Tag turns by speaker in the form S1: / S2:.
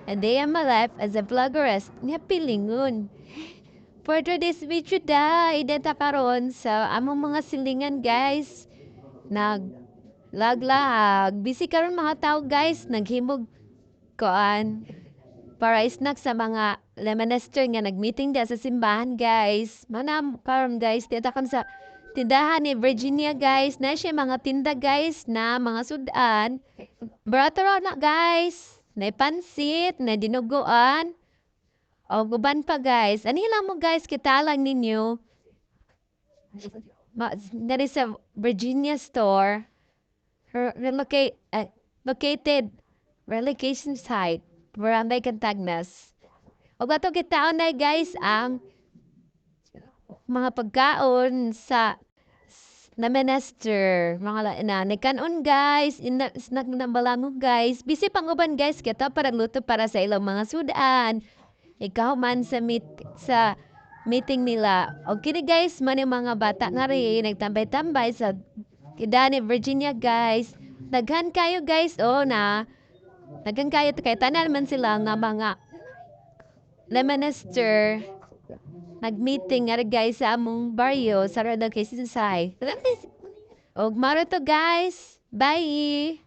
S1: A day in my life as a vloggeress nga pilingon. For today's video da, identa karon sa among mga silingan guys. Nag laglag. Busy karon mga tao guys, naghimog koan para snack sa mga lemonester nga nagmeeting da sa simbahan guys. Manam karon guys, dita kan sa tindahan ni Virginia guys. Na siya mga tinda guys na mga sudan. Bratero na guys. Na pansit, na dinuguan. O guban pa guys. Ani lang mo guys, kita lang ninyo. Dari sa Virginia store. Located relocation site. Barangay Cantagnas. O gato kita na guys ang mga pagkaon sa na minister mga nagkanon guys snack na balango guys bisi panguban guys kita para luto para sa ilang mga sudan ikaw man sa meeting nila o kini guys man yung mga bata nga rin nagtambay-tambay sa Kidani Virginia guys daghan kayo guys daghan kayo kay tanan man sila nga mga minister nag-meeting nga guys sa among barrio sa Rodel Quezon City. Og maro to guys. Bye.